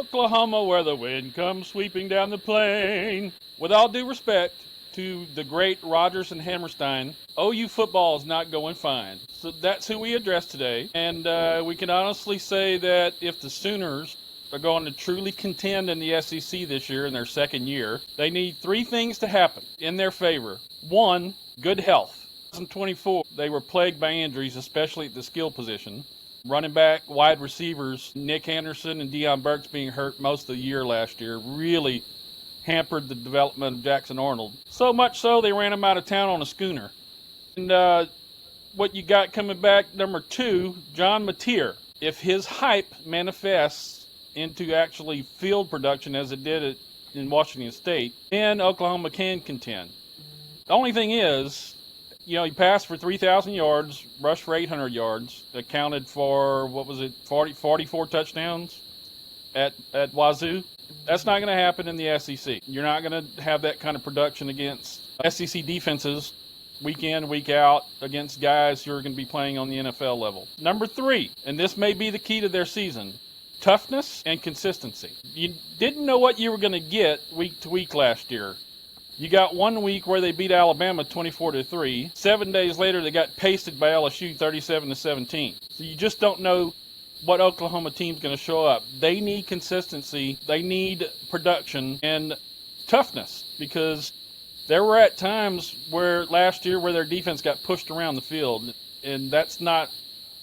Oklahoma, where the wind comes sweeping down the plain. With all due respect to the great Rodgers and Hammerstein, OU football is not going fine. So that's who we address today. And we can honestly say that if the Sooners are going to truly contend in the SEC this year in their second year, they need three things to happen in their favor. One, good health. In 2024, they were plagued by injuries, especially at the skill position. Running back, wide receivers, Nick Anderson and Deion Burks being hurt most of the year last year really hampered the development of Jackson Arnold. So much so, they ran him out of town on a schooner. And what you got coming back, number two, John Mateer. If his hype manifests into actually field production as it did in Washington State, then Oklahoma can contend. The only thing is, he passed for 3,000 yards, rushed for 800 yards, accounted for, 44 touchdowns at Wazoo. That's not going to happen in the SEC. You're not going to have that kind of production against SEC defenses week in, week out, against guys who are going to be playing on the NFL level. Number three, and this may be the key to their season, toughness and consistency. You didn't know what you were going to get week to week last year. You got 1 week where they beat Alabama 24-3. 7 days later, they got pasted by LSU 37-17. So you just don't know what Oklahoma team's going to show up. They need consistency. They need production and toughness, because there were at times last year where their defense got pushed around the field, and that's not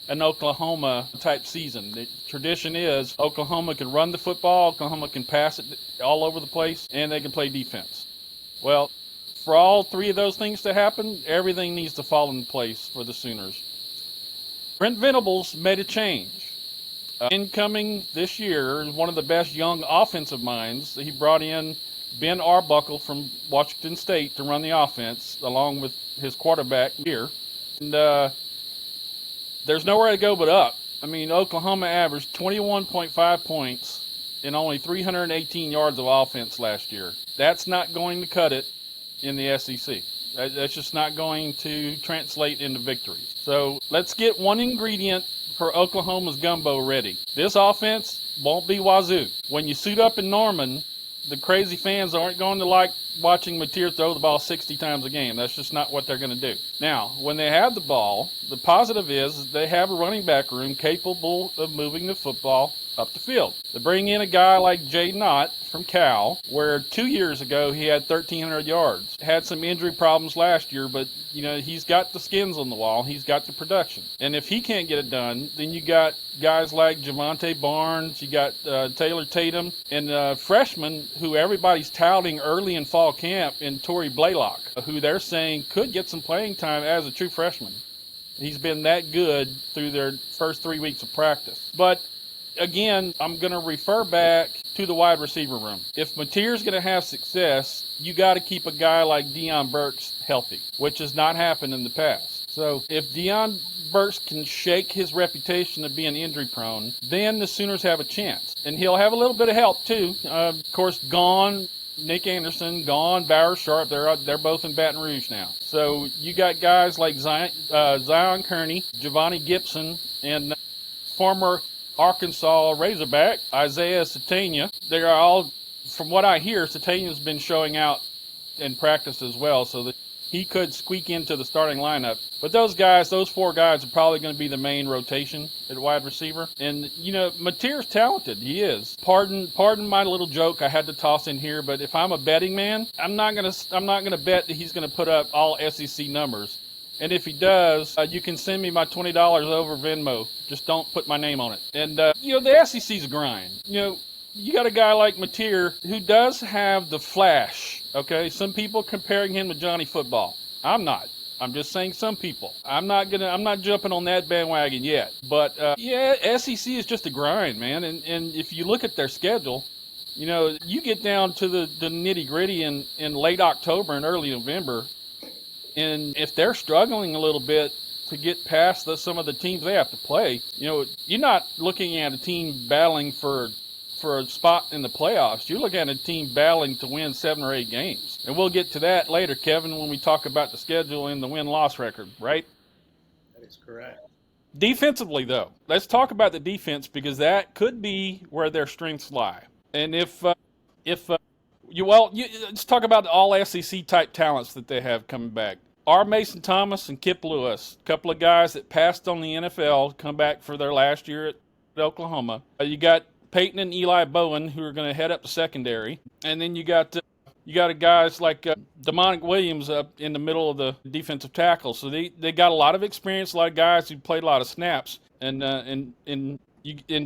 an Oklahoma type season. The tradition is Oklahoma can run the football, Oklahoma can pass it all over the place, and they can play defense. Well, for all three of those things to happen, everything needs to fall in place for the Sooners. Brent Venables made a change. Incoming this year is one of the best young offensive minds. He brought in Ben Arbuckle from Washington State to run the offense, along with his quarterback here. And there's nowhere to go but up. I mean, Oklahoma averaged 21.5 points in only 318 yards of offense last year. That's not going to cut it in the SEC. That's just not going to translate into victories. So let's get one ingredient for Oklahoma's gumbo ready. This offense won't be Wazoo. When you suit up in Norman, the crazy fans aren't going to like watching Mateer throw the ball 60 times a game. That's just not what they're going to do. Now, when they have the ball, the positive is they have a running back room capable of moving the football up the field. They bring in a guy like Jay Knott from Cal, where 2 years ago he had 1,300 yards. Had some injury problems last year, but he's got the skins on the wall. He's got the production. And if he can't get it done, then you got guys like Javante Barnes, you got Taylor Tatum, and freshmen who everybody's touting early in fall camp in Torrey Blaylock, who they're saying could get some playing time as a true freshman. He's been that good through their first 3 weeks of practice. But again, I'm going to refer back to the wide receiver room. If Mateer's going to have success, you got to keep a guy like Deion Burks healthy, which has not happened in the past. So if Deion Burks can shake his reputation of being injury prone, then the Sooners have a chance. And he'll have a little bit of help too. Of course, gone Nick Anderson, gone Bauer Sharp. They're both in Baton Rouge now. So you got guys like Zion Kearney, Giovanni Gibson, and former Arkansas Razorback Isaiah Satania. They are all, from what I hear, Satania's been showing out in practice as well, so that he could squeak into the starting lineup. But those four guys are probably going to be the main rotation at wide receiver. And Mateer's talented. He is. Pardon my little joke I had to toss in here, but if I'm a betting man, I'm not gonna bet that he's going to put up all SEC numbers. And if he does, you can send me my $20 over Venmo. Just don't put my name on it. And the SEC's a grind. You got a guy like Mateer who does have the flash, okay? Some people comparing him to Johnny Football. I'm not. I'm just saying some people. I'm not jumping on that bandwagon yet. But, SEC is just a grind, man. And if you look at their schedule, you get down to the nitty-gritty in late October and early November, and if they're struggling a little bit to get past some of the teams they have to play, you're not looking at a team battling for a spot in the playoffs. You're looking at a team battling to win 7 or 8 games. And we'll get to that later, Kevin, when we talk about the schedule and the win-loss record, right? That is correct. Defensively, though, let's talk about the defense because that could be where their strengths lie. And if let's talk about the all SEC type talents that they have coming back. R. Mason Thomas and Kip Lewis, a couple of guys that passed on the NFL, come back for their last year at Oklahoma. You got Peyton and Eli Bowen who are going to head up the secondary, and then you got guys like Dmac Williams up in the middle of the defensive tackle. So they got a lot of experience, a lot of guys who played a lot of snaps, and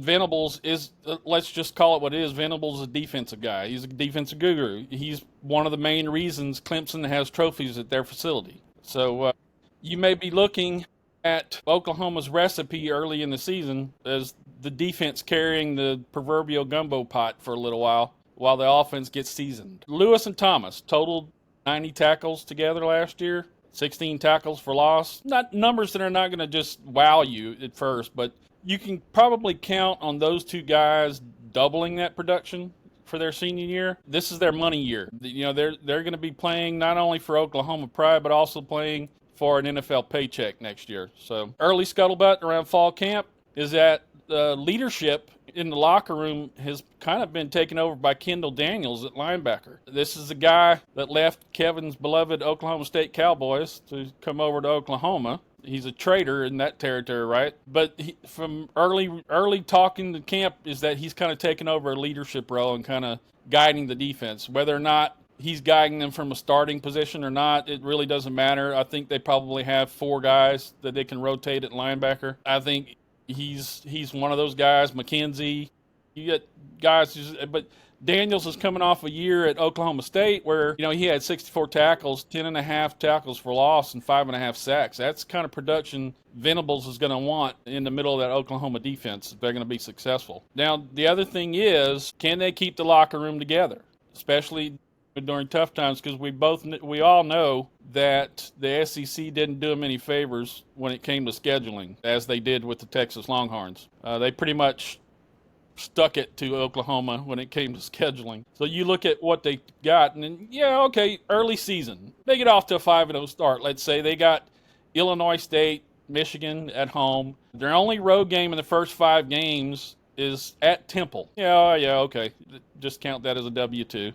Venables is, let's just call it what it is. Venables is a defensive guy. He's a defensive guru. He's one of the main reasons Clemson has trophies at their facility. So you may be looking at Oklahoma's recipe early in the season as the defense carrying the proverbial gumbo pot for a little while the offense gets seasoned. Lewis and Thomas totaled 90 tackles together last year, 16 tackles for loss. Not numbers that are not going to just wow you at first, but you can probably count on those two guys doubling that production for their senior year. This is their money year. You know, they're going to be playing not only for Oklahoma pride, but also playing for an NFL paycheck next year. So early scuttlebutt around fall camp is that leadership in the locker room has kind of been taken over by Kendall Daniels at linebacker. This is a guy that left Kevin's beloved Oklahoma State Cowboys to come over to Oklahoma. He's a traitor in that territory, right? But from early talking to camp is that he's kind of taken over a leadership role and kind of guiding the defense. Whether or not he's guiding them from a starting position or not, it really doesn't matter. I think they probably have 4 guys that they can rotate at linebacker. I think he's one of those guys. McKenzie, you get guys, but Daniels is coming off a year at Oklahoma State where, you know, he had 64 tackles, 10.5 tackles for loss, and 5.5 sacks. That's the kind of production Venables is going to want in the middle of that Oklahoma defense if they're going to be successful. Now, the other thing is, can they keep the locker room together, especially during tough times? Because we all know that the SEC didn't do them any favors when it came to scheduling, as they did with the Texas Longhorns. They pretty much stuck it to Oklahoma when it came to scheduling. So you look at what they got, and then, yeah, okay, early season. They get off to a 5-0 start. Let's say they got Illinois State, Michigan at home. Their only road game in the first 5 games is at Temple. Yeah, okay. Just count that as a W2.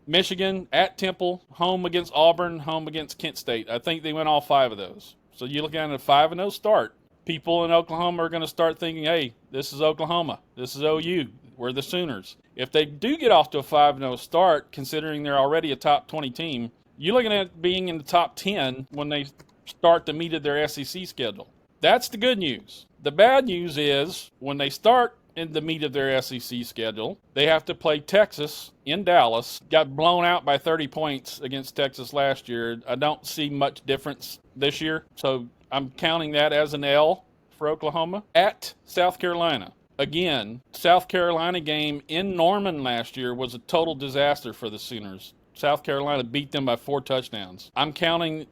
Michigan at Temple, home against Auburn, home against Kent State. I think they win all 5 of those. So you look at a 5-0 start. People in Oklahoma are going to start thinking, hey, this is Oklahoma. This is OU. We're the Sooners. If they do get off to a 5-0 start, considering they're already a top 20 team, you're looking at being in the top 10 when they start the meat of their SEC schedule. That's the good news. The bad news is when they start in the meat of their SEC schedule, they have to play Texas in Dallas. Got blown out by 30 points against Texas last year. I don't see much difference this year, so I'm counting that as an L for Oklahoma. At South Carolina. Again, South Carolina game in Norman last year was a total disaster for the Sooners. South Carolina beat them by 4 touchdowns. I'm counting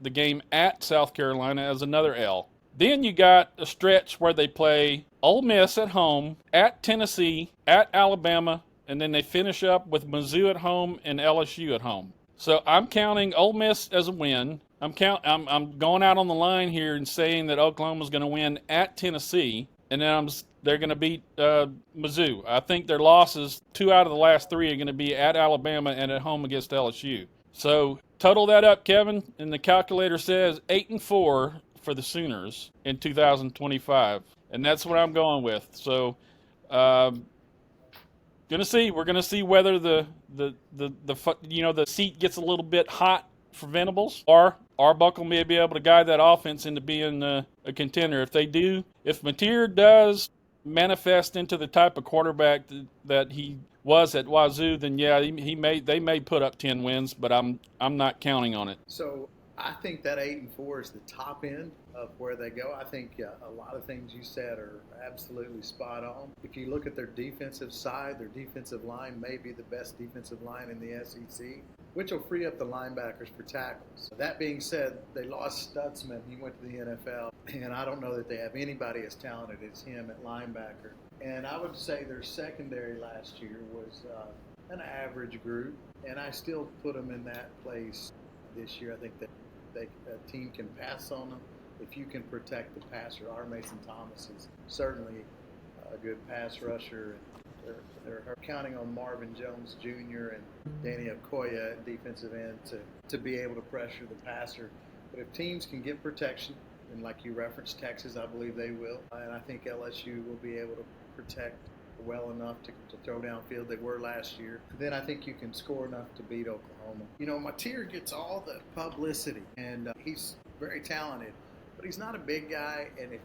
the game at South Carolina as another L. Then you got a stretch where they play Ole Miss at home, at Tennessee, at Alabama, and then they finish up with Mizzou at home and LSU at home. So I'm counting Ole Miss as a win. I'm going out on the line here and saying that Oklahoma's going to win at Tennessee, and then they're going to beat Mizzou. I think their losses, 2 out of the last 3, are going to be at Alabama and at home against LSU. So total that up, Kevin, and the calculator says 8-4 for the Sooners in 2025, and that's what I'm going with. So, we're gonna see whether the seat gets a little bit hot for Venables, or Arbuckle may be able to guide that offense into being a contender. If Mateer does manifest into the type of quarterback that he was at Wazoo, then yeah, they may put up 10 wins, but I'm not counting on it. So I think that 8-4 is the top end of where they go. I think a lot of things you said are absolutely spot on. If you look at their defensive side, their defensive line may be the best defensive line in the SEC, which will free up the linebackers for tackles. That being said, they lost Stutzman. He went to the NFL, and I don't know that they have anybody as talented as him at linebacker. And I would say their secondary last year was an average group, and I still put them in that place this year. I think that a team can pass on them. if you can protect the passer. R. Mason Thomas is certainly a good pass rusher. And they're counting on Marvin Jones Jr. and Danny Okoye at defensive end to be able to pressure the passer. But if teams can get protection, and like you referenced Texas, I believe they will. And I think LSU will be able to protect well enough to throw downfield. They were last year. Then I think you can score enough to beat Oklahoma. Mateer gets all the publicity, and he's very talented, but he's not a big guy. And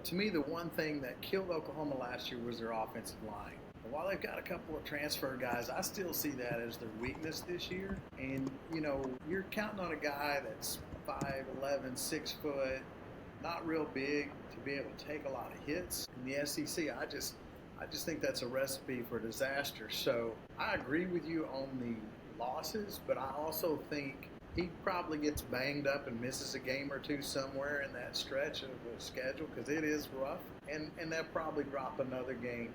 to me, the one thing that killed Oklahoma last year was their offensive line. And while they've got a couple of transfer guys, I still see that as their weakness this year. And, you're counting on a guy that's 5'11", 6 foot, not real big, to be able to take a lot of hits. In the SEC, I just think that's a recipe for disaster. So I agree with you on the losses, but I also think he probably gets banged up and misses a game or two somewhere in that stretch of the schedule because it is rough. And they'll probably drop another game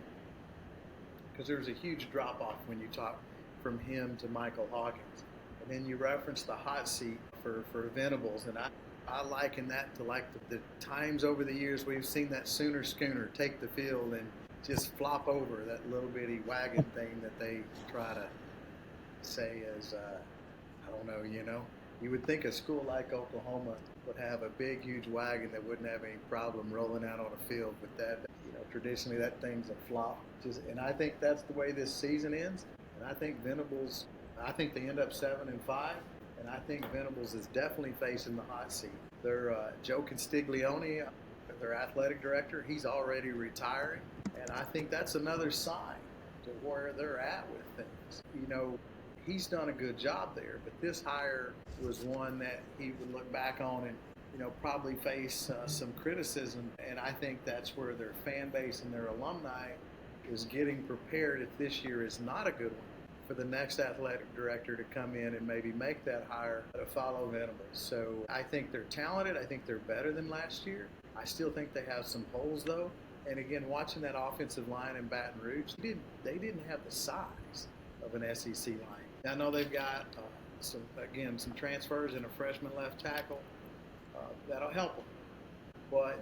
because there's a huge drop-off when you talk from him to Michael Hawkins. And then you reference the hot seat for Venables, and I liken that to like the times over the years we've seen that Sooner Schooner take the field and just flop over that little bitty wagon thing that they try to say as, I don't know, You would think a school like Oklahoma would have a big, huge wagon that wouldn't have any problem rolling out on a field, but that, traditionally that thing's a flop. And I think that's the way this season ends. And I think Venables, they end up 7-5, and I think Venables is definitely facing the hot seat. Their Joe Constiglione, their athletic director, he's already retiring. And I think that's another sign to where they're at with things. He's done a good job there, but this hire was one that he would look back on and, probably face some criticism. And I think that's where their fan base and their alumni is getting prepared if this year is not a good one for the next athletic director to come in and maybe make that hire to follow Venables. So I think they're talented. I think they're better than last year. I still think they have some holes, though. And again, watching that offensive line in Baton Rouge, they didn't have the size of an SEC line. Now, I know they've got some transfers and a freshman left tackle. That'll help them. But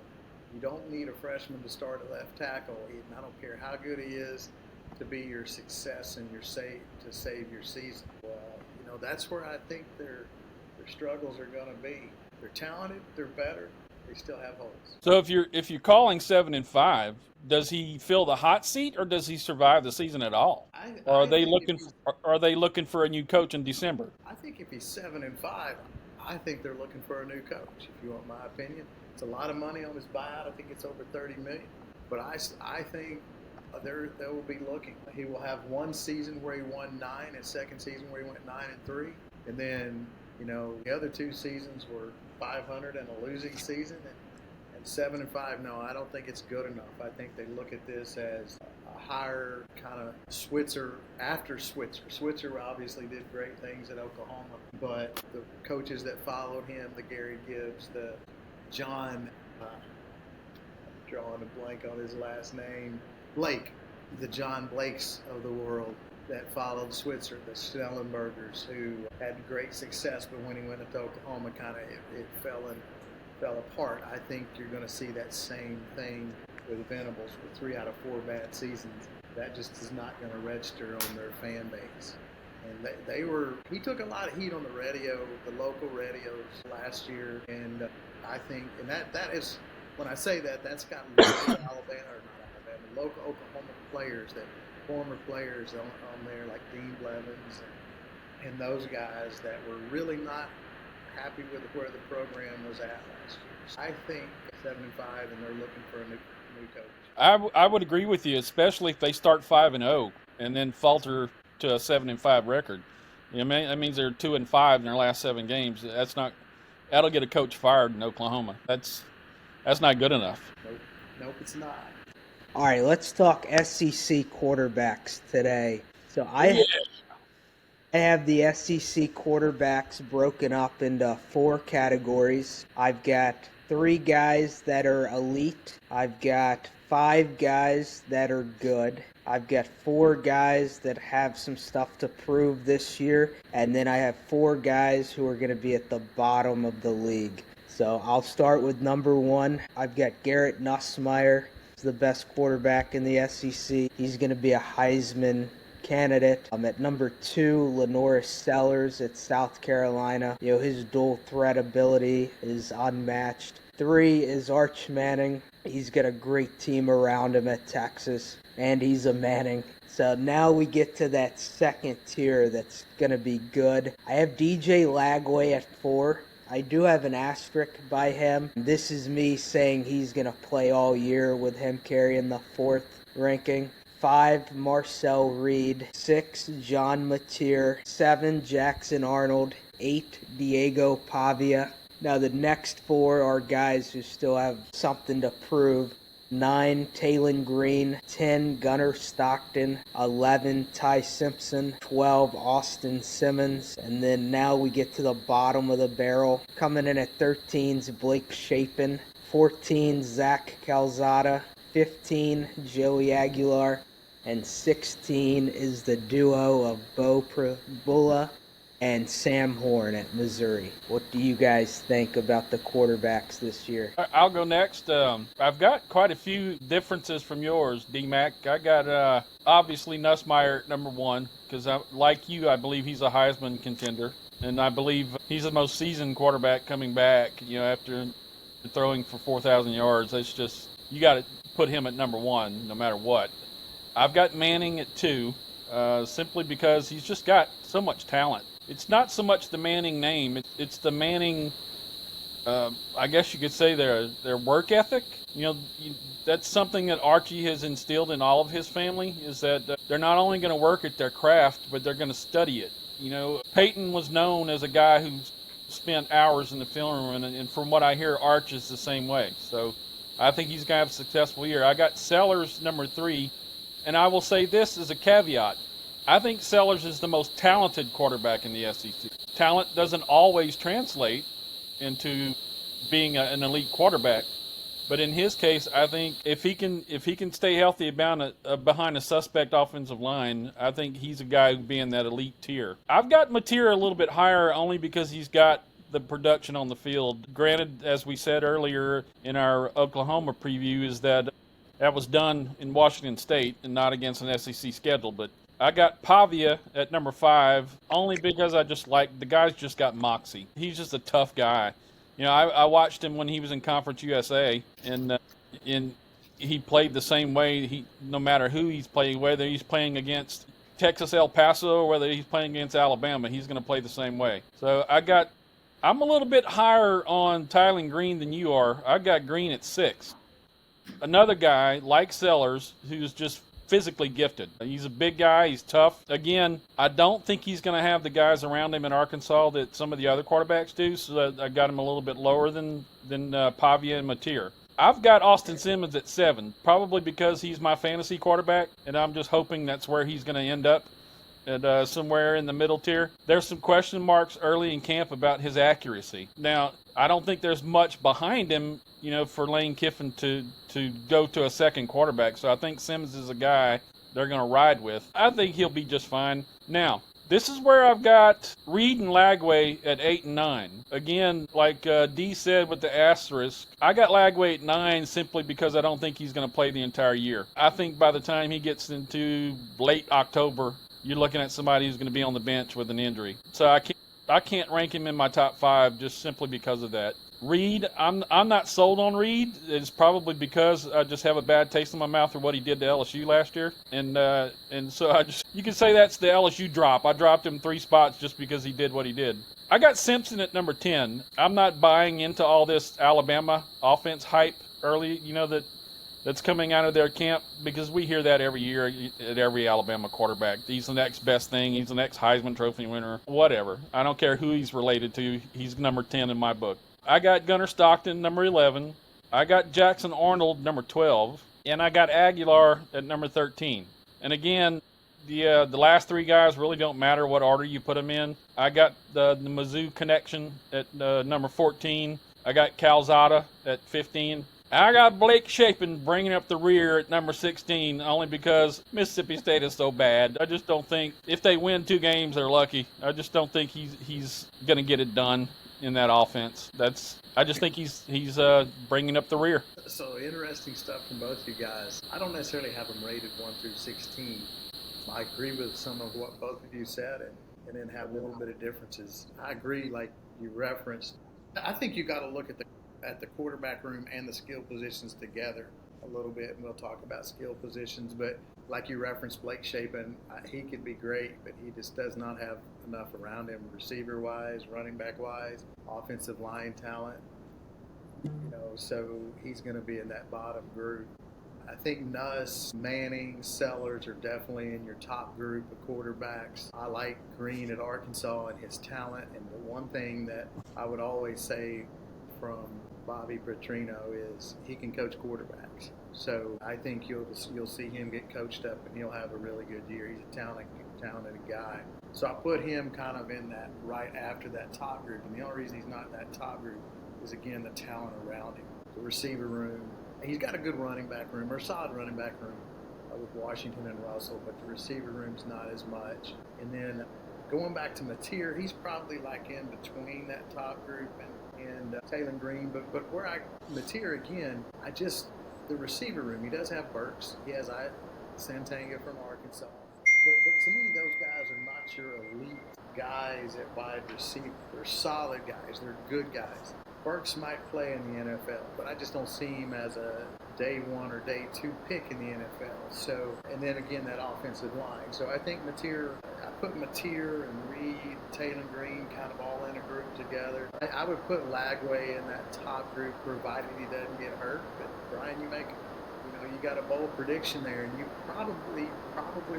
you don't need a freshman to start at left tackle. And I don't care how good he is to be your success and to save your season. That's where I think their struggles are going to be. They're talented. They're better. They still have holes. So if you're calling 7-5, does he fill the hot seat or does he survive the season at all? Or are they looking for a new coach in December? I think if he's 7-5, I think they're looking for a new coach. If you want my opinion, it's a lot of money on his buyout. I think it's over $30 million. But I think they will be looking. He will have one season where he won 9, and second season where he went 9-3, and then the other 2 seasons were 500 and a losing season, and 7-5. No, I don't think it's good enough. I think they look at this as a higher kind of Switzer after Switzer. Switzer obviously did great things at Oklahoma, but the coaches that followed him, the Gary Gibbs, the John, drawing a blank on his last name, Blake, the John Blakes of the world that followed Switzer, the Schnellenbergers, who had great success, but when he went to Oklahoma, it fell apart. I think you're going to see that same thing with Venables with 3 out of 4 bad seasons. That just is not going to register on their fan base. And he took a lot of heat on the radio, the local radios last year, and I think, and that is, when I say that, that's got local Oklahoma players, former players on there like Dean Blevins and those guys that were really not happy with where the program was at last year. I think 7-5, and they're looking for a new coach. I would agree with you, especially if they start 5-0 and then falter to a 7-5 record. That means they're 2-5 in their last 7 games. That'll get a coach fired in Oklahoma. That's not good enough. Nope, it's not. All right, let's talk SEC quarterbacks today. So I have the SEC quarterbacks broken up into 4 categories. I've got 3 guys that are elite. I've got 5 guys that are good. I've got 4 guys that have some stuff to prove this year. And then I have 4 guys who are going to be at the bottom of the league. So I'll start with number 1. I've got Garrett Nussmeier. He's the best quarterback in the SEC. He's going to be a Heisman candidate. At number 2, Lenoris Sellers at South Carolina. His dual threat ability is unmatched. 3 is Arch Manning. He's got a great team around him at Texas, and he's a Manning. So now we get to that second tier that's going to be good. I have DJ Lagway at 4. I do have an asterisk by him. This is me saying he's going to play all year with him carrying the 4th ranking. 5, Marcel Reed. 6, John Mateer. 7, Jackson Arnold. 8, Diego Pavia. Now the next 4 are guys who still have something to prove. 9, Talon Green. 10, Gunnar Stockton. 11, Ty Simpson. 12, Austin Simmons. And then now we get to the bottom of the barrel. Coming in at 13 is Blake Shapen. 14, Zach Calzada. 15, Joey Aguilar. And 16 is the duo of Bo Prabula and Sam Horn at Missouri. What do you guys think about the quarterbacks this year? I'll go next. I've got quite a few differences from yours, Dmac. I got obviously Nussmeier at number 1 because, like you, I believe he's a Heisman contender, and I believe he's the most seasoned quarterback coming back. After throwing for 4,000 yards, it's just you got to put him at number 1 no matter what. I've got Manning at 2, simply because he's just got so much talent. It's not so much the Manning name; it's the Manning. I guess you could say their work ethic. That's something that Archie has instilled in all of his family. Is that they're not only going to work at their craft, but they're going to study it. Peyton was known as a guy who spent hours in the film room, and from what I hear, Arch is the same way. So I think he's going to have a successful year. I got Sellers number 3, and I will say this as a caveat. I think Sellers is the most talented quarterback in the SEC. Talent doesn't always translate into being an elite quarterback, but in his case, I think if he can stay healthy behind a suspect offensive line, I think he's a guy who'd be in that elite tier. I've got Mateer a little bit higher only because he's got the production on the field. Granted, as we said earlier in our Oklahoma preview, is that was done in Washington State and not against an SEC schedule, but I got Pavia at number 5 only because I just like the guy's just got moxie. He's just a tough guy. I watched him when he was in Conference USA, and he played the same way. No matter who he's playing, whether he's playing against Texas El Paso or whether he's playing against Alabama, he's going to play the same way. So I'm a little bit higher on Tylen Green than you are. I got Green at 6. Another guy like Sellers who's just physically gifted. He's a big guy. He's tough. Again, I don't think he's going to have the guys around him in Arkansas that some of the other quarterbacks do, so I got him a little bit lower than Pavia and Mateer. I've got Austin Simmons at 7, probably because he's my fantasy quarterback, and I'm just hoping that's where he's going to end up, at somewhere in the middle tier. There's some question marks early in camp about his accuracy. Now, I don't think there's much behind him, for Lane Kiffin to go to a second quarterback. So I think Simmons is a guy they're going to ride with. I think he'll be just fine. Now, this is where I've got Reed and Lagway at 8 and 9. Again, like D said with the asterisk, I got Lagway at 9 simply because I don't think he's going to play the entire year. I think by the time he gets into late October, you're looking at somebody who's going to be on the bench with an injury. So I can't rank him in my top 5 just simply because of that. Reed, I'm not sold on Reed. It's probably because I just have a bad taste in my mouth for what he did to LSU last year, and so you can say that's the LSU drop. I dropped him 3 spots just because he did what he did. I got Simpson at number 10. I'm not buying into all this Alabama offense hype early, that's coming out of their camp, because we hear that every year at every Alabama quarterback. He's the next best thing. He's the next Heisman Trophy winner. Whatever. I don't care who he's related to. He's number 10 in my book. I got Gunnar Stockton, number 11. I got Jackson Arnold, number 12. And I got Aguilar at number 13. And again, the last 3 guys really don't matter what order you put them in. I got the Mizzou connection at number 14. I got Calzada at 15. I got Blake Shapen bringing up the rear at number 16 only because Mississippi State is so bad. I just don't think if they win 2 games, they're lucky. I just don't think he's going to get it done. in that offense. I just think he's bringing up the rear. So interesting stuff from both you guys. I don't necessarily have them rated 1 through 16. I agree with some of what both of you said, and then have a little bit of differences. I agree, like you referenced. I think you got to look at the quarterback room and the skill positions together a little bit, and we'll talk about skill positions. But like you referenced, Blake Shapen, he could be great, but he just does not have enough around him, receiver wise, running back wise, offensive line talent. So he's going to be in that bottom group. I think Nuss, Manning, Sellers are definitely in your top group of quarterbacks. I like Green at Arkansas and his talent. And the one thing that I would always say from Bobby Petrino is he can coach quarterbacks. So I think you'll see him get coached up and he'll have a really good year. He's a talented guy. So I put him kind of in that right after that top group. And the only reason he's not in that top group is, again, the talent around him, the receiver room. He's got a good running back room, or a solid running back room with Washington and Russell, but the receiver room's not as much. And then going back to Mateer, he's probably like in between that top group and Taylor Green. But Mateer, again, the receiver room, he does have Burks. He has Santanga from Arkansas. But to me, those guys are not your elite guys at wide receiver. They're solid guys. They're good guys. Burks might play in the NFL, but I just don't see him as a day 1 or day 2 pick in the NFL. So, and then again, that offensive line. So I think I put Mateer and Reed, Taylor Green kind of all in a group together. I would put Lagway in that top group, provided he doesn't get hurt. But Brian, you got a bold prediction there, and you're probably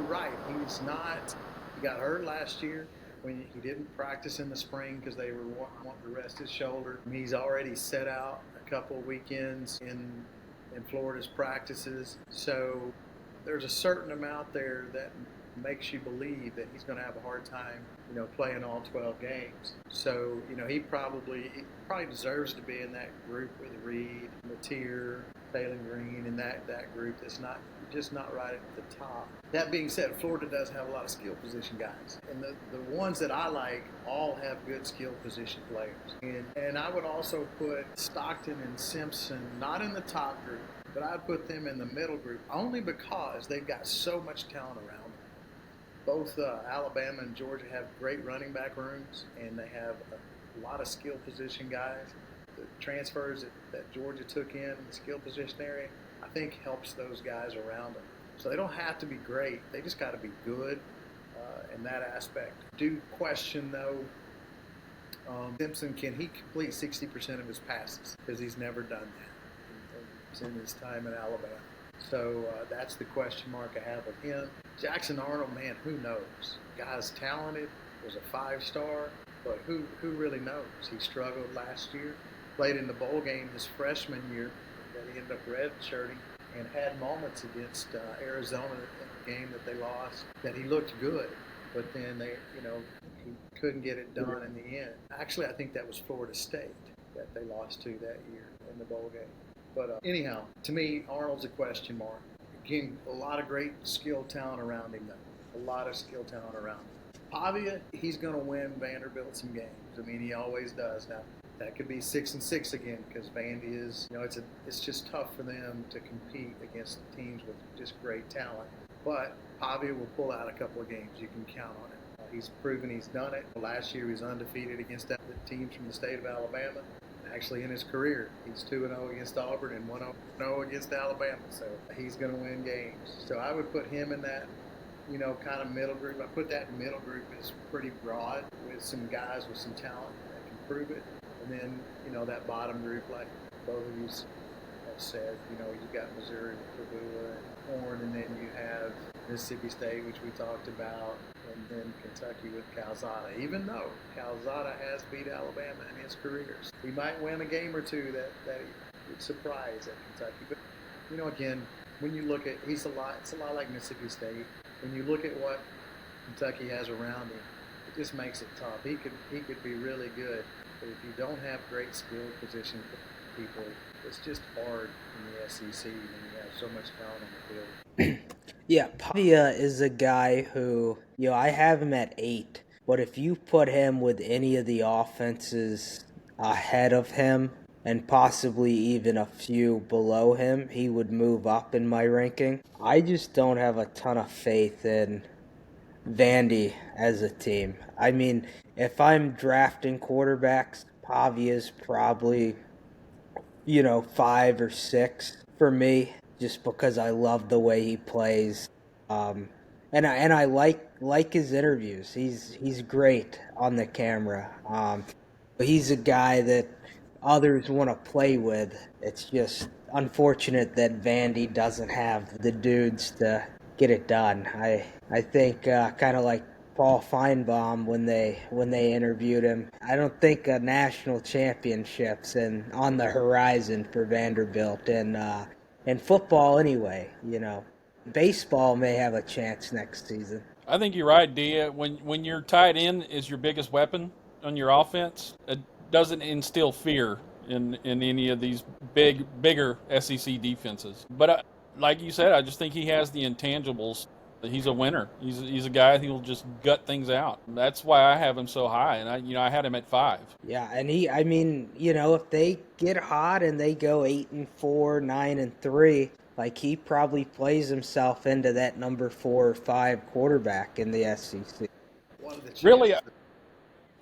right. He got hurt last year when he didn't practice in the spring because they were wanting to rest his shoulder. He's already set out a couple of weekends in Florida's practices. So there's a certain amount there that makes you believe that he's going to have a hard time, playing all 12 games. So, he probably deserves to be in that group with Reed, Mateer, Taylor Green, and that group that's just not right at the top. That being said, Florida does have a lot of skill position guys. And the ones that I like all have good skill position players. And I would also put Stockton and Simpson not in the top group, but I'd put them in the middle group only because they've got so much talent around them. Both Alabama and Georgia have great running back rooms, and they have a lot of skill position guys. The transfers that Georgia took in the skill position area, I think helps those guys around them. So they don't have to be great. They just got to be good in that aspect. Do question, though, Simpson, can he complete 60% of his passes? Because he's never done that in his time in Alabama. So that's the question mark I have with him. Jackson Arnold, man, who knows? Guy's talented, was a 5-star, but who really knows? He struggled last year, played in the bowl game his freshman year, that he ended up redshirting, and had moments against Arizona in the game that they lost that he looked good, but then he couldn't get it done in the end. Actually, I think that was Florida State that they lost to that year in the bowl game. But anyhow, to me, Arnold's a question mark. Again, a lot of great skill talent around him, though. A lot of skill talent around him. Pavia, he's going to win Vanderbilt some games. I mean, he always does. Now, that could be 6-6 again because Vandy is, it's just tough for them to compete against teams with just great talent. But Pavia will pull out a couple of games. You can count on it. He's proven he's done it. Last year, he was undefeated against the teams from the state of Alabama. Actually, in his career, he's 2-0 against Auburn and 1-0 against Alabama. So he's going to win games. So I would put him in that, kind of middle group. I put that middle group as pretty broad with some guys with some talent that can prove it. And then, that bottom group, like both of you have said, you've got Missouri with Pavua and Horn, and then you have Mississippi State, which we talked about, and then Kentucky with Calzada. Even though Calzada has beat Alabama in his careers, he might win a game or two that would surprise at Kentucky. But again, when you look at, it's a lot like Mississippi State. When you look at what Kentucky has around him, it just makes it tough. He could be really good, but if you don't have great skill position people, it's just hard in the SEC when you have so much talent on the field. Yeah, Pavia is a guy who, I have him at 8, but if you put him with any of the offenses ahead of him and possibly even a few below him, he would move up in my ranking. I just don't have a ton of faith in Vandy as a team. I mean, if I'm drafting quarterbacks, Pavia's probably, 5 or 6 for me, just because I love the way he plays. Um, and I like his interviews. He's great on the camera. He's a guy that others want to play with. It's just unfortunate that Vandy doesn't have the dudes to get it done. I think kind of like Paul Feinbaum when they interviewed him. I don't think a national championships and on the horizon for Vanderbilt and football anyway. Baseball may have a chance next season. I think you're right, Dia. When your tight end is your biggest weapon on your offense, it doesn't instill fear in any of these bigger SEC defenses. But like you said, I just think he has the intangibles. He's a winner. He's a guy who'll just gut things out. That's why I have him so high, and I had him at 5. Yeah, and I mean, if they get hot and they go 8-4, 9-3, like he probably plays himself into that number 4 or 5 quarterback in the SEC. One of the Really, chances.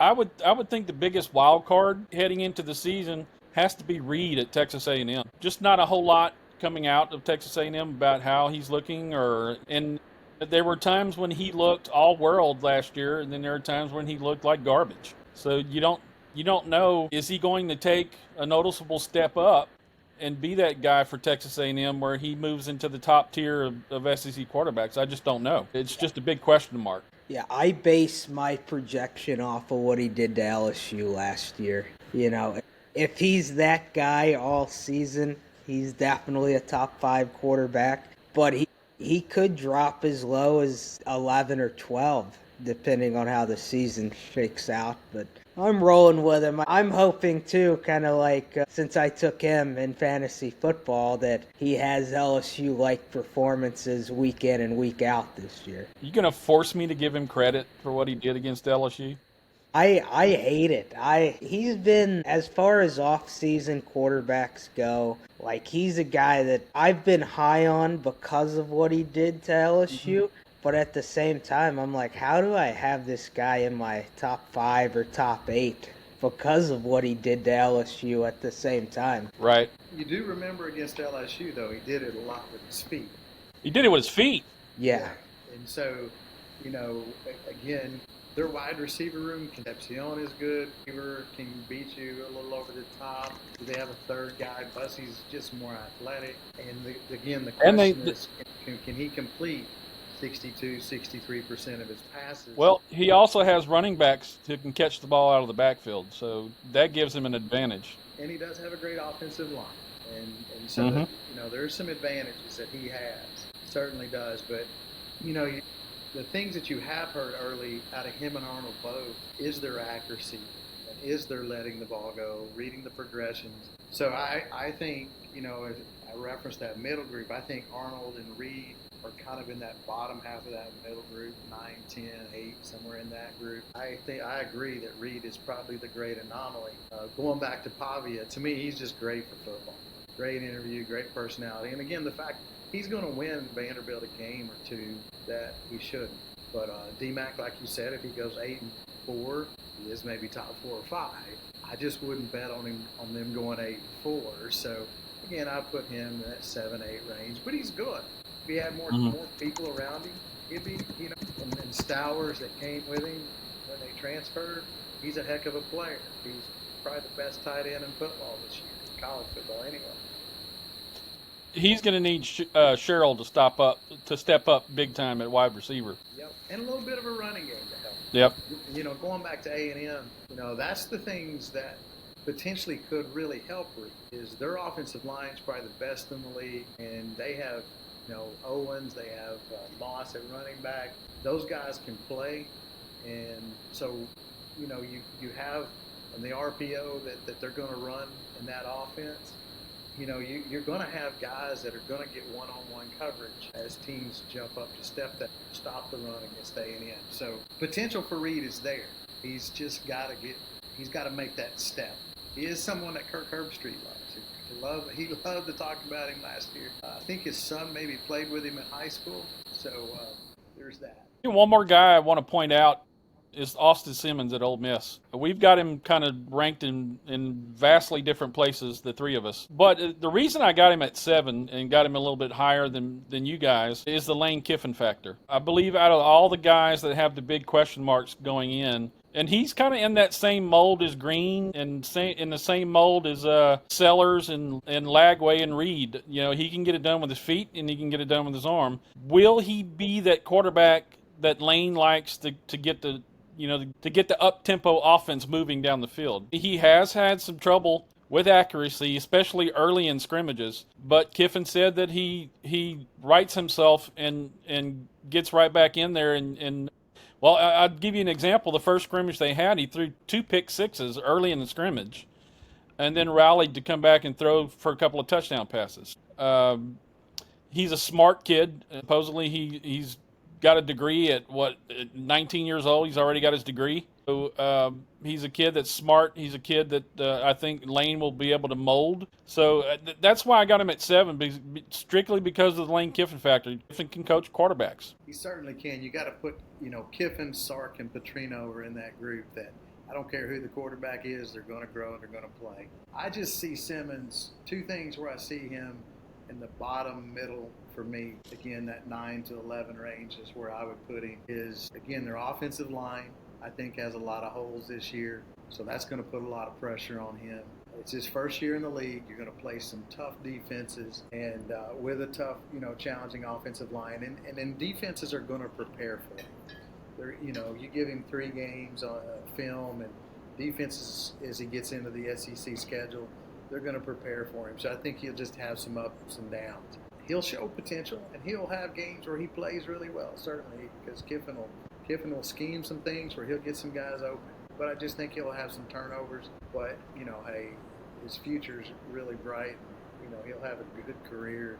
I would think the biggest wild card heading into the season has to be Reed at Texas A&M. Just not a whole lot coming out of Texas A&M about how he's looking, and there were times when he looked all world last year, and then there are times when he looked like garbage. So you don't know, is he going to take a noticeable step up and be that guy for Texas A&M where he moves into the top tier of SEC quarterbacks? I just don't know. It's just a big question mark. Yeah, I base my projection off of what he did to LSU last year. If he's that guy all season, he's definitely a top 5 quarterback. But he could drop as low as 11 or 12, depending on how the season shakes out. But I'm rolling with him. I'm hoping too, kind of like since I took him in fantasy football, that he has LSU like performances week in and week out this year. You going to force me to give him credit for what he did against LSU? I hate it. He's been, as far as off-season quarterbacks go, like he's a guy that I've been high on because of what he did to LSU. But at the same time, I'm like, how do I have this guy in my top 5 or top 8 because of what he did to LSU at the same time? Right. You do remember against LSU, though, he did it a lot with his feet. He did it with his feet. Yeah. And so, again, their wide receiver room, Concepcion is good. Receiver can beat you a little over the top. They have a third guy. Bussey's just more athletic. And again, the And question is, can he complete 63% of his passes? well, he also has running backs who can catch the ball out of the backfield, so that gives him an advantage. And he does have a great offensive line. And so, there's some advantages that he has. Certainly does. But, the things that you have heard early out of him and Arnold both is their accuracy and is their letting the ball go, reading the progressions. So I think, as I referenced that middle group, I think Arnold and Reed are kind of in that bottom half of that middle group, 9, 10, 8, somewhere in that group. I agree that Reed is probably the great anomaly. Going back to Pavia, to me, he's just great for football. Great interview, great personality. And again, the fact he's going to win Vanderbilt a game or two that he shouldn't. But Dmac, like you said, if he goes 8-4, he is maybe top 4 or 5. I just wouldn't bet on them going 8-4. So again, I put him in that 7-8 range. But he's good. If he had more people around him, he'd be, and Stowers that came with him when they transferred, he's a heck of a player. He's probably the best tight end in football this year, college football anyway. He's going to need Sherrill to step up big time at wide receiver. Yep, and a little bit of a running game to help. Yep. Going back to A&M, that's the things that potentially could really help Reed. Is their offensive line's probably the best in the league, and they have, Owens, they have Moss at running back. Those guys can play, and so, you have in the RPO that they're going to run in that offense. You're going to have guys that are going to get one-on-one coverage as teams jump up to stop the run against A&M. So potential for Reed is there. He's just got to make that step. He is someone that Kirk Herbstreit loves. He loved to talk about him last year. I think his son maybe played with him in high school, so there's that. One more guy I want to point out is Austin Simmons at Ole Miss. We've got him kind of ranked in vastly different places, the three of us. But the reason I got him at 7 and got him a little bit higher than you guys is the Lane Kiffin factor. I believe out of all the guys that have the big question marks going in, and he's kind of in that same mold as Green and in the same mold as Sellers and Lagway and Reed. You know, he can get it done with his feet and he can get it done with his arm. Will he be that quarterback that Lane likes to get the to get the up-tempo offense moving down the field? He has had some trouble with accuracy, especially early in scrimmages. But Kiffin said that he rights himself and gets right back in there and well, I'll give you an example. The first scrimmage they had, he threw 2 pick sixes early in the scrimmage, and then rallied to come back and throw for a couple of touchdown passes. He's a smart kid. Supposedly, he's got a degree at 19 years old. He's already got his degree. So he's a kid that's smart. He's a kid that I think Lane will be able to mold. So that's why I got him at 7, strictly because of the Lane Kiffin factor. Kiffin can coach quarterbacks. He certainly can. You got to put, Kiffin, Sark, and Petrino are in that group that I don't care who the quarterback is, they're going to grow and they're going to play. I just see Simmons, 2 things where I see him in the bottom middle for me. Again, that 9 to 11 range is where I would put him. Again, their offensive line, I think, has a lot of holes this year, so that's going to put a lot of pressure on him. It's his first year in the league. You're going to play some tough defenses and with a tough, challenging offensive line, and then defenses are going to prepare for him. You give him 3 games on film, and defenses, as he gets into the SEC schedule, they're going to prepare for him. So I think he'll just have some ups and downs. He'll show potential, and he'll have games where he plays really well, certainly, because Kiffin will scheme some things where he'll get some guys open. But I just think he'll have some turnovers. But, hey, his future's really bright. He'll have a good career,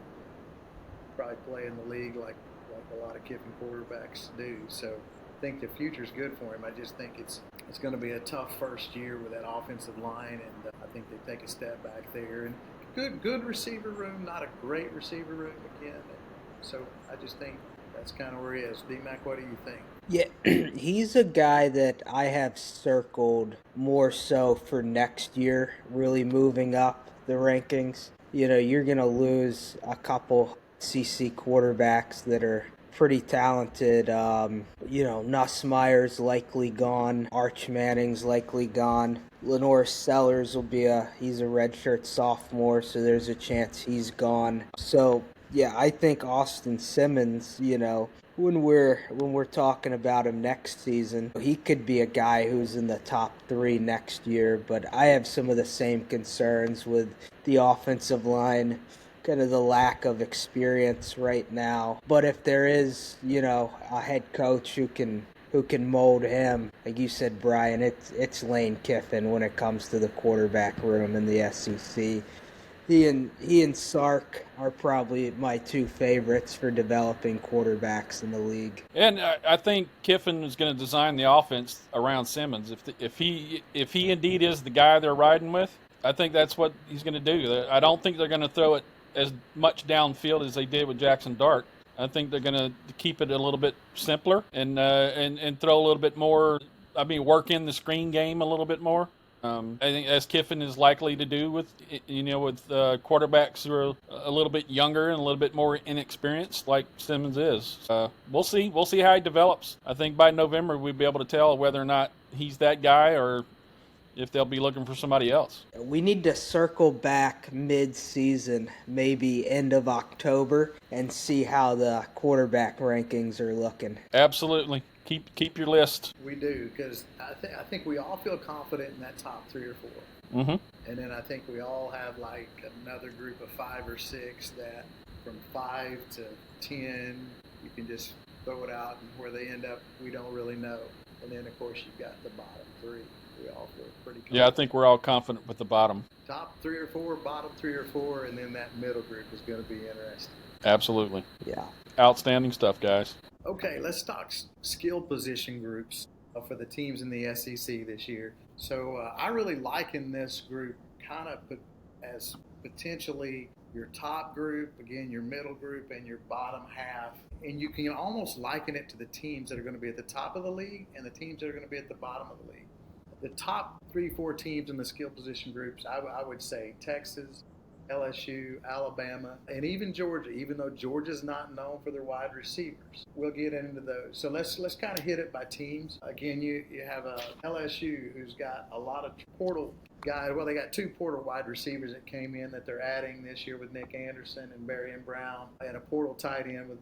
probably play in the league like a lot of Kiffin quarterbacks do. So I think the future's good for him. I just think it's going to be a tough first year with that offensive line, and I think they take a step back there. And good receiver room, not a great receiver room again. So I just think that's kind of where he is. Dmac, what do you think? Yeah, he's a guy that I have circled more so for next year, really moving up the rankings. You're going to lose a couple CC quarterbacks that are pretty talented. Nussmeier's likely gone. Arch Manning's likely gone. Lenore Sellers he's a redshirt sophomore, so there's a chance he's gone. So, yeah, I think Austin Simmons, when we're talking about him next season, he could be a guy who's in the top 3 next year, but I have some of the same concerns with the offensive line, kind of the lack of experience right now. But if there is, a head coach who can mold him, like you said, Brian, it's Lane Kiffin when it comes to the quarterback room in the SEC. He and Sark are probably my 2 favorites for developing quarterbacks in the league. And I think Kiffin is going to design the offense around Simmons. If he indeed is the guy they're riding with, I think that's what he's going to do. I don't think they're going to throw it as much downfield as they did with Jackson Dart. I think they're going to keep it a little bit simpler and throw a little bit more. Work in the screen game a little bit more. I think as Kiffin is likely to do with quarterbacks who are a little bit younger and a little bit more inexperienced, like Simmons is. We'll see. We'll see how he develops. I think by November we'll be able to tell whether or not he's that guy or if they'll be looking for somebody else. We need to circle back mid-season, maybe end of October, and see how the quarterback rankings are looking. Absolutely. Keep your list. We do, because I think we all feel confident in that top 3 or 4. Mm-hmm. And then I think we all have like another group of 5 or 6 that from 5 to 10, you can just throw it out, and where they end up, we don't really know. And then, of course, you've got the bottom 3. We all feel pretty confident. Yeah, I think we're all confident with the bottom. Top 3 or 4, bottom 3 or 4, and then that middle group is going to be interesting. Absolutely. Yeah. Outstanding stuff, guys. Okay, let's talk skill position groups. for the teams in the SEC this year. So I really liken this group kind of as potentially your top group, again, your middle group, and your bottom half. And you can almost liken it to the teams that are going to be at the top of the league and the teams that are going to be at the bottom of the league. The top 3-4 teams in the skill position groups, I would say Texas, LSU, Alabama, and even Georgia, even though Georgia's not known for their wide receivers. We'll get into those. So let's kind of hit it by teams. Again, you have LSU, who's got a lot of portal guys. Well, they got 2 portal wide receivers that came in that they're adding this year with Nick Anderson and Berrien Brown, and a portal tight end with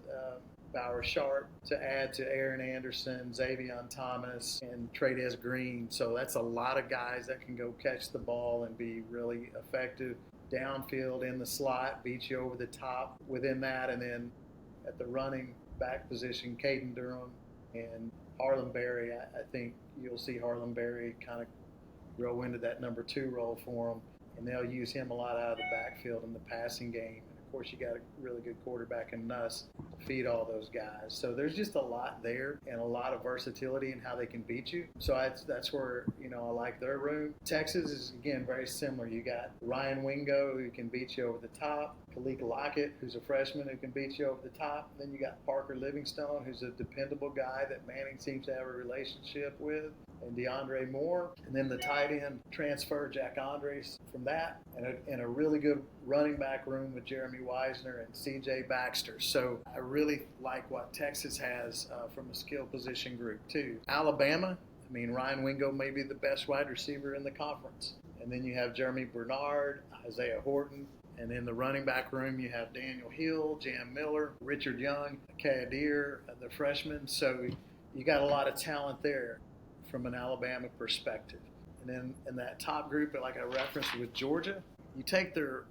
Bauer Sharp to add to Aaron Anderson, Xavier Thomas, and Trades Green. So that's a lot of guys that can go catch the ball and be really effective downfield in the slot, beat you over the top within that. And then at the running back position, Caden Durham and Harlan Berry. I think you'll see Harlan Berry kind of grow into that number 2 role for them, and they'll use him a lot out of the backfield in the passing game. Of course, you got a really good quarterback in Nuss to feed all those guys. So there's just a lot there and a lot of versatility in how they can beat you. So that's where, I like their room. Texas is, again, very similar. You got Ryan Wingo, who can beat you over the top. Kalik Lockett, who's a freshman who can beat you over the top. Then you got Parker Livingstone, who's a dependable guy that Manning seems to have a relationship with, and DeAndre Moore. And then the tight end transfer, Jack Andres, from that, and a really good running back room with Jeremy Wisner and C.J. Baxter. So I really like what Texas has from a skill position group too. Alabama, Ryan Wingo may be the best wide receiver in the conference. And then you have Jeremy Bernard, Isaiah Horton. And in the running back room, you have Daniel Hill, Jam Miller, Richard Young, Kadir, the freshman. So you got a lot of talent there from an Alabama perspective. And then in that top group, like I referenced with Georgia, you take their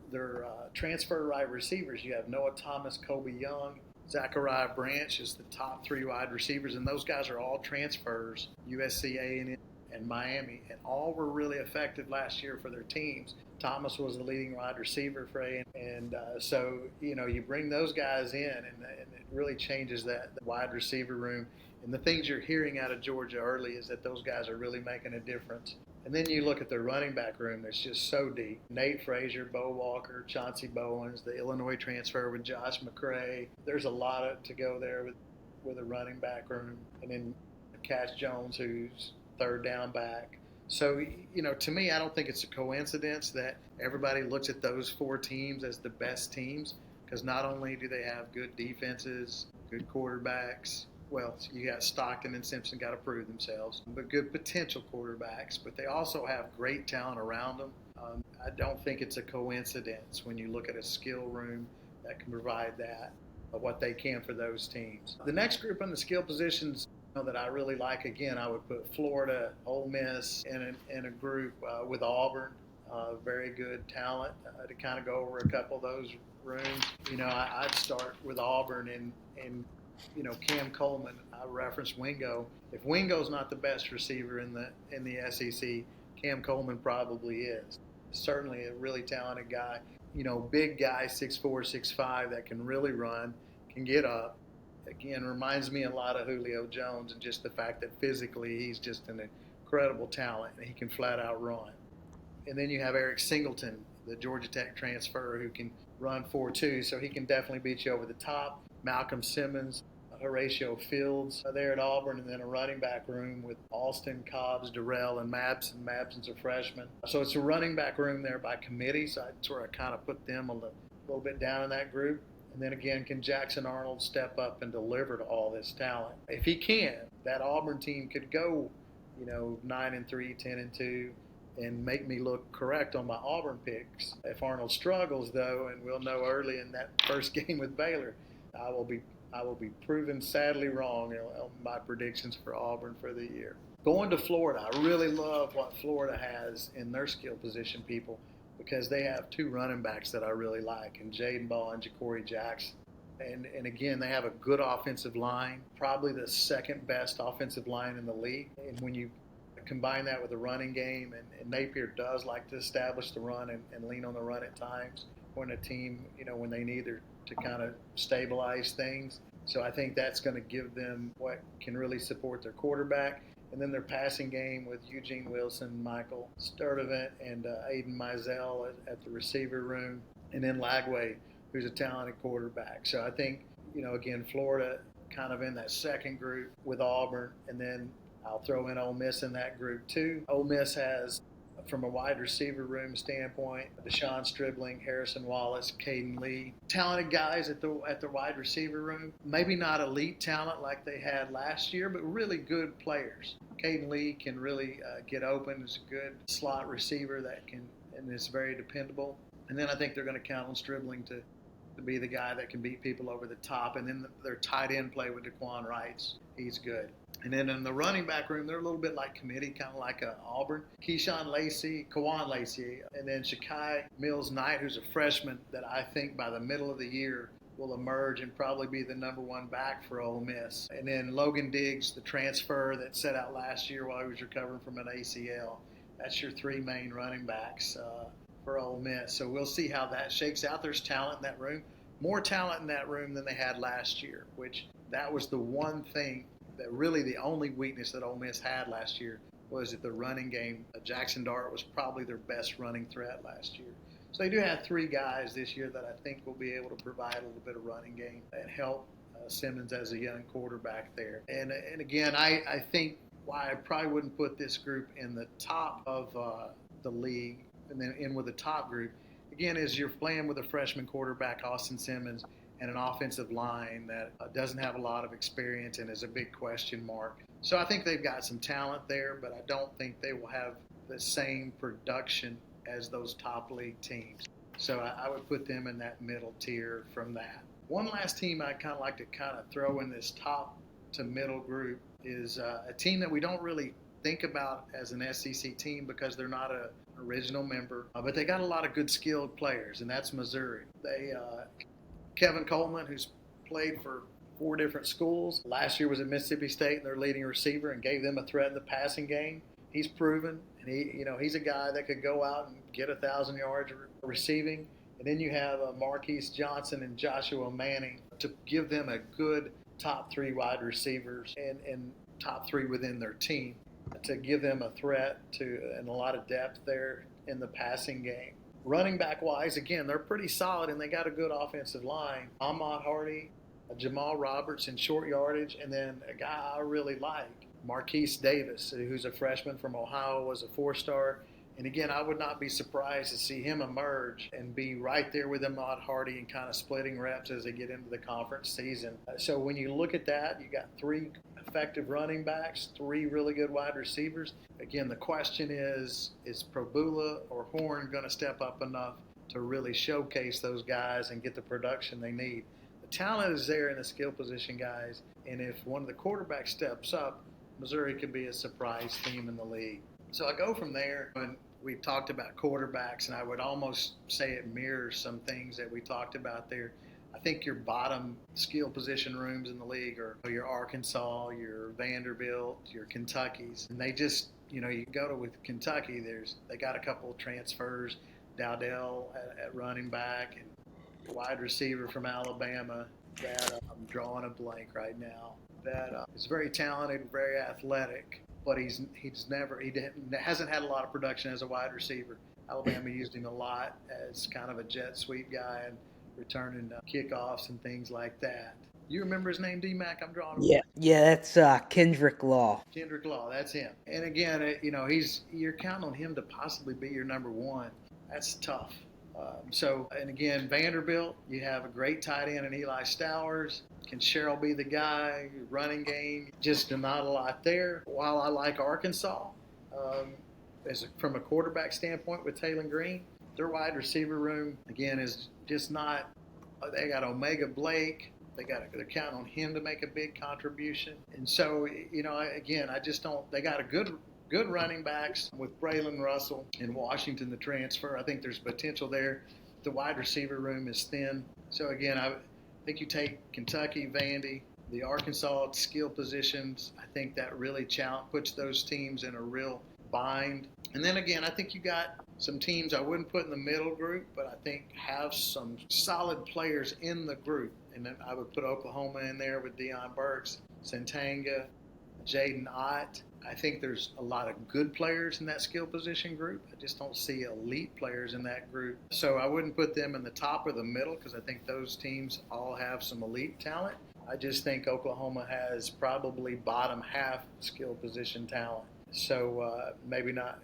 transfer wide receivers. You have Noah Thomas, Kobe Young, Zachariah Branch is the top 3 wide receivers, and those guys are all transfers, USC, A&M, and Miami, and all were really effective last year for their teams. Thomas was the leading wide receiver for A&M, and so you bring those guys in, and it really changes the wide receiver room. And the things you're hearing out of Georgia early is that those guys are really making a difference. And then you look at their running back room that's just so deep. Nate Frazier, Bo Walker, Chauncey Bowens, the Illinois transfer with Josh McCray. There's a lot to go there with a running back room. And then Cash Jones, who's third down back. So, to me, I don't think it's a coincidence that everybody looks at those 4 teams as the best teams, because not only do they have good defenses, good quarterbacks, well, you got Stockton and Simpson got to prove themselves, but good potential quarterbacks. But they also have great talent around them. I don't think it's a coincidence when you look at a skill room that can provide that, what they can for those teams. The next group on the skill positions that I really like, again, I would put Florida, Ole Miss in a group with Auburn. Very good talent to kind of go over a couple of those rooms. I'd start with Auburn and Cam Coleman. I referenced Wingo. If Wingo's not the best receiver in the SEC, Cam Coleman probably is. Certainly a really talented guy. Big guy, 6'4", 6'5", that can really run, can get up. Again, reminds me a lot of Julio Jones, and just the fact that physically he's just an incredible talent and he can flat out run. And then you have Eric Singleton, the Georgia Tech transfer, who can run 4.2, so he can definitely beat you over the top. Malcolm Simmons, Horatio Fields there at Auburn, and then a running back room with Alston, Cobbs, Durrell, and Mabson. Mabson's a freshman. So it's a running back room there by committee, so that's where I kind of put them a little bit down in that group. And then again, can Jackson Arnold step up and deliver to all this talent? If he can, that Auburn team could go, 9-3, 10-2, and make me look correct on my Auburn picks. If Arnold struggles, though, and we'll know early in that first game with Baylor, I will be proven sadly wrong on my predictions for Auburn for the year. Going to Florida, I really love what Florida has in their skill position people, because they have 2 running backs that I really like, and Jaden Ball and Ja'Cory Jackson. And again, they have a good offensive line, probably the second best offensive line in the league. And when you combine that with the running game, and Napier does like to establish the run and lean on the run at times when a team, when they need to kind of stabilize things. So I think that's going to give them what can really support their quarterback. And then their passing game with Eugene Wilson, Michael Sturdivant, and Aiden Mizell at the receiver room. And then Lagway, who's a talented quarterback. So I think, again, Florida kind of in that second group with Auburn. And then I'll throw in Ole Miss in that group too. Ole Miss has, from a wide receiver room standpoint, Deshaun Stribling, Harrison Wallace, Caden Lee, talented guys at the wide receiver room. Maybe not elite talent like they had last year, but really good players. Caden Lee can really get open. Is a good slot receiver that can and is very dependable. And then I think they're going to count on Stribling to be the guy that can beat people over the top. And then their tight end play with Daquan Wrights. He's good. And then in the running back room, they're a little bit like committee, kind of like Auburn. Kawan Lacey, and then Shakai Mills-Knight, who's a freshman that I think by the middle of the year will emerge and probably be the number one back for Ole Miss. And then Logan Diggs, the transfer that set out last year while he was recovering from an ACL. That's your three main running backs for Ole Miss. So we'll see how that shakes out. There's talent in that room, more talent in that room than they had last year, which that was the one thing that really the only weakness that Ole Miss had last year was at the running game. Jackson Dart was probably their best running threat last year. So they do have three guys this year that I think will be able to provide a little bit of running game and help Simmons as a young quarterback there. And again, I think why I probably wouldn't put this group in the top of the league and then in with the top group, again, is you're playing with a freshman quarterback, Austin Simmons, and an offensive line that doesn't have a lot of experience and is a big question mark. So I think they've got some talent there, but I don't think they will have the same production as those top league teams. So I would put them in that middle tier from that. One last team I'd kind of like to throw in this top to middle group is a team that we don't really think about as an SEC team because they're not an original member, but they got a lot of good skilled players, and that's Missouri. They Kevin Coleman, who's played for 4 different schools. Last year was at Mississippi State, and their leading receiver, and gave them a threat in the passing game. He's proven, and he's a guy that could go out and get 1,000 yards receiving. And then you have Marquise Johnson and Joshua Manning to give them a good top 3 wide receivers and top 3 within their team to give them a threat and a lot of depth there in the passing game. Running back wise, again, they're pretty solid and they got a good offensive line. Ahmad Hardy, Jamal Roberts in short yardage, and then a guy I really like, Marquise Davis, who's a freshman from Ohio, was a 4-star. And again, I would not be surprised to see him emerge and be right there with Ahmad Hardy and kind of splitting reps as they get into the conference season. So when you look at that, you got 3 effective running backs, 3 really good wide receivers. Again, the question is Probula or Horn going to step up enough to really showcase those guys and get the production they need? The talent is there in the skill position guys, and if one of the quarterbacks steps up, Missouri could be a surprise team in the league. So I go from there, and we've talked about quarterbacks, and I would almost say it mirrors some things that we talked about there. I think your bottom skill position rooms in the league are your Arkansas, your Vanderbilt, your Kentuckies. And they just, you go to with Kentucky, they got a couple of transfers, Dowdell at running back and wide receiver from Alabama that I'm drawing a blank right now, that is very talented, very athletic, but he hasn't had a lot of production as a wide receiver. Alabama used him a lot as kind of a jet sweep guy and returning kickoffs and things like that. You remember his name, Dmac? I'm drawing. Yeah, that's Kendrick Law. Kendrick Law, that's him. And again, you're counting on him to possibly be your number 1. That's tough. And again, Vanderbilt, you have a great tight end in Eli Stowers. Can Sherrill be the guy? Running game, just not a lot there. While I like Arkansas, from a quarterback standpoint with Taylor Green, their wide receiver room, again, is just not – they got Omega Blake. They're counting on him to make a big contribution. And so, again, I just don't – they got a good running backs with Braylon Russell in Washington, the transfer. I think there's potential there. The wide receiver room is thin. So, again, I think you take Kentucky, Vandy, the Arkansas skill positions. I think that really puts those teams in a real bind. And then, again, I think you got some teams I wouldn't put in the middle group, but I think have some solid players in the group and then I would put Oklahoma in there with Deion Burks, Santanga, Jaden Ott. I think there's a lot of good players in that skill position group. I just don't see elite players in that group. So I wouldn't put them in the top or the middle because I think those teams all have some elite talent. I just think Oklahoma has probably bottom half skill position talent. So maybe not,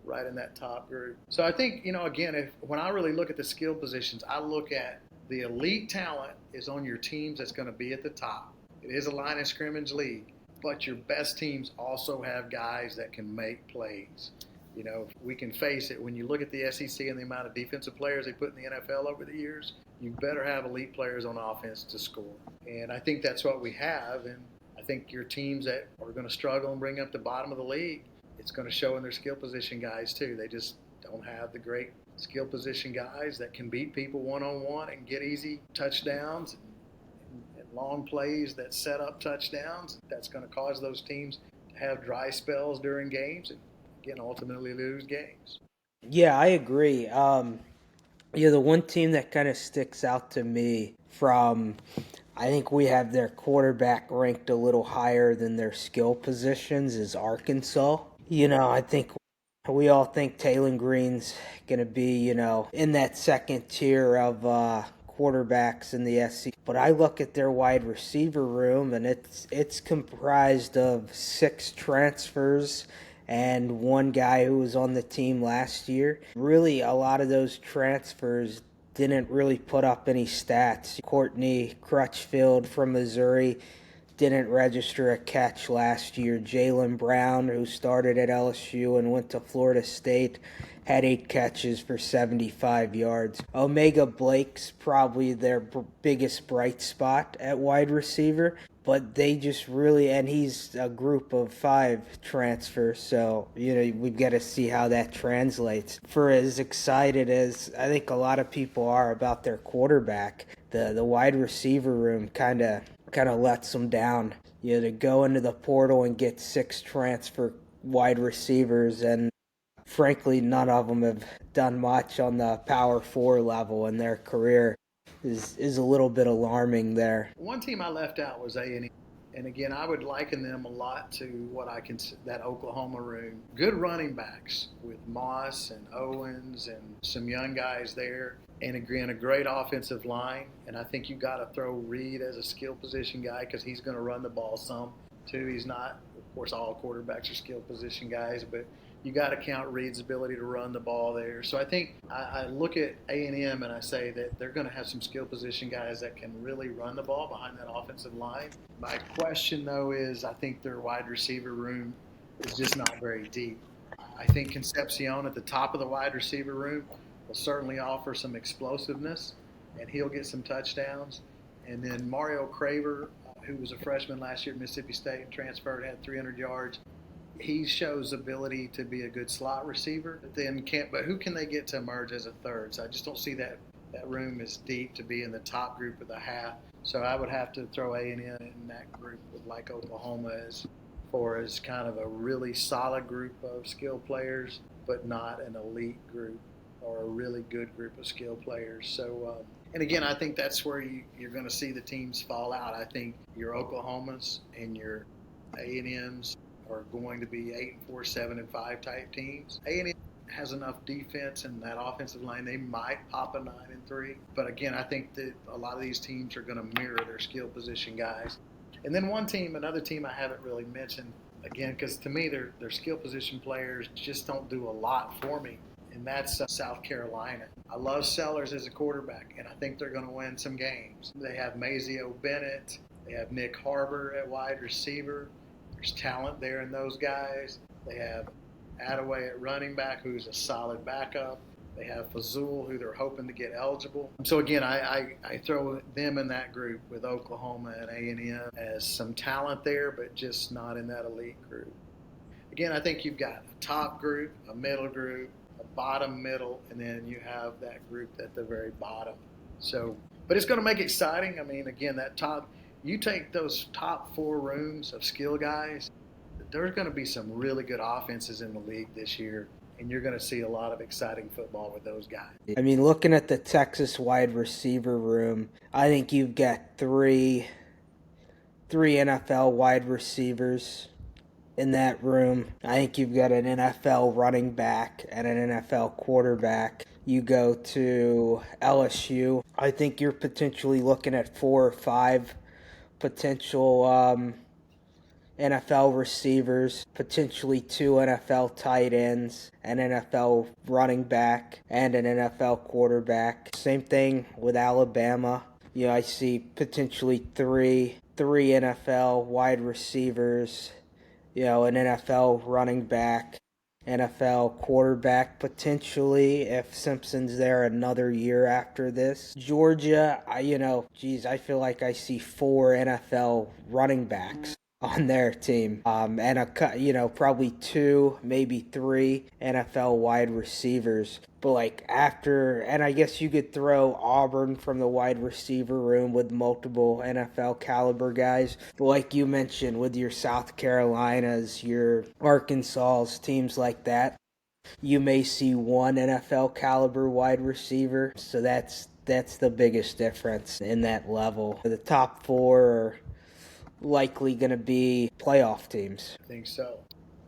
right in that top group. So I think, again, when I really look at the skill positions, I look at the elite talent is on your teams that's going to be at the top. It is a line of scrimmage league, but your best teams also have guys that can make plays. We can face it. When you look at the SEC and the amount of defensive players they put in the NFL over the years, you better have elite players on offense to score. And I think that's what we have. And I think your teams that are going to struggle and bring up the bottom of the league, it's going to show in their skill position guys too. They just don't have the great skill position guys that can beat people one-on-one and get easy touchdowns and long plays that set up touchdowns. That's going to cause those teams to have dry spells during games and, again, ultimately lose games. Yeah, I agree. The one team that kind of sticks out to me from, I think we have their quarterback ranked a little higher than their skill positions is Arkansas. I think we all think Taylor Green's going to be, in that second tier of quarterbacks in the SEC. But I look at their wide receiver room, and it's comprised of 6 transfers and one guy who was on the team last year. Really, a lot of those transfers didn't really put up any stats. Courtney Crutchfield from Missouri didn't register a catch last year. Jalen Brown, who started at LSU and went to Florida State, had 8 catches for 75 yards. Omega Blake's probably their biggest bright spot at wide receiver, but they just really, and he's a group of 5 transfers, so, we've got to see how that translates. For as excited as I think a lot of people are about their quarterback, the wide receiver room kind of lets them down. To go into the portal and get 6 transfer wide receivers, and frankly, none of them have done much on the Power 4 level in their career is a little bit alarming there. One team I left out was A&M. And again, I would liken them a lot to what I consider that Oklahoma room. Good running backs with Moss and Owens and some young guys there. And again, a great offensive line. And I think you got to throw Reed as a skill position guy because he's going to run the ball some too. He's not, of course, all quarterbacks are skill position guys, but you got to count Reed's ability to run the ball there. So I think I look at A&M and I say that they're going to have some skill position guys that can really run the ball behind that offensive line. My question, though, is I think their wide receiver room is just not very deep. I think Concepcion at the top of the wide receiver room will certainly offer some explosiveness, and he'll get some touchdowns. And then Mario Craver, who was a freshman last year at Mississippi State and transferred, had 300 yards. He shows ability to be a good slot receiver, but who can they get to emerge as a third? So I just don't see that room is deep to be in the top group of the half. So I would have to throw A&M in that group with like Oklahoma as far as kind of a really solid group of skill players, but not an elite group or a really good group of skill players. So, and again, I think that's where you're going to see the teams fall out. I think your Oklahomas and your A&Ms are going to be 8-4, 7-5 type teams. A&M has enough defense and that offensive line, they might pop a 9-3. But again, I think that a lot of these teams are going to mirror their skill position guys. And then another team I haven't really mentioned, again, because to me, their skill position players just don't do a lot for me, and that's South Carolina. I love Sellers as a quarterback, and I think they're going to win some games. They have Mazeo Bennett. They have Nick Harbor at wide receiver. There's talent there in those guys. They have Attaway at running back, who's a solid backup. They have Fazul, who they're hoping to get eligible. So again, I throw them in that group with Oklahoma and A&M as some talent there, but just not in that elite group. Again, I think you've got a top group, a middle group, a bottom middle, and then you have that group at the very bottom. So, but it's going to make it exciting. I mean, again, you take those top 4 rooms of skill guys, there's going to be some really good offenses in the league this year. and you're going to see a lot of exciting football with those guys. I mean, looking at the Texas wide receiver room, I think you've got three NFL wide receivers in that room. I think you've got an NFL running back and an NFL quarterback. You go to LSU, I think you're potentially looking at 4 or 5 potential NFL receivers, potentially 2 NFL tight ends, an NFL running back, and an NFL quarterback. Same thing with Alabama. I see potentially three NFL wide receivers, an NFL running back, NFL quarterback potentially if Simpson's there another year after this. Georgia, I feel like I see 4 NFL running backs on their team, and probably 2, maybe 3 NFL wide receivers. But and I guess you could throw Auburn from the wide receiver room with multiple NFL caliber guys. But like you mentioned, with your South Carolinas, your Arkansas, teams like that, you may see 1 NFL caliber wide receiver. So that's the biggest difference in that level. The top 4 are likely going to be playoff teams. I think so.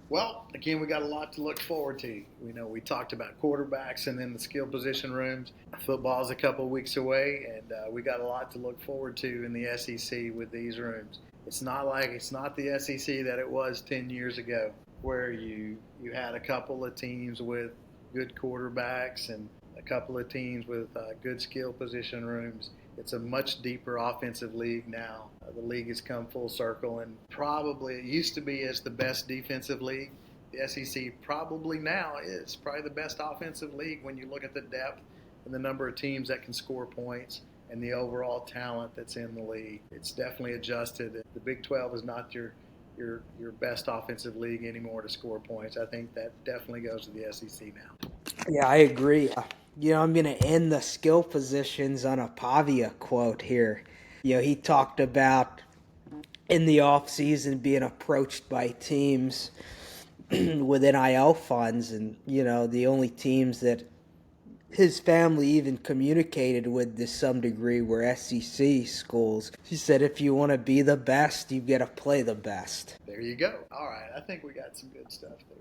Well, again, we got a lot to look forward to. We talked about quarterbacks and then the skill position rooms. Football's a couple of weeks away, and we got a lot to look forward to in the SEC with these rooms. It's not the SEC that it was 10 years ago, where you had a couple of teams with good quarterbacks and a couple of teams with good skill position rooms. It's a much deeper offensive league now. The league has come full circle, and probably it used to be as the best defensive league. The SEC probably now is probably the best offensive league when you look at the depth and the number of teams that can score points and the overall talent that's in the league. It's definitely adjusted. The Big 12 is not your best offensive league anymore to score points. I think that definitely goes to the SEC now. Yeah, I agree. I'm going to end the skill positions on a Pavia quote here. He talked about in the offseason being approached by teams with NIL funds, and, the only teams that his family even communicated with to some degree were SEC schools. He said, if you want to be the best, you've got to play the best. There you go. All right. I think we got some good stuff there.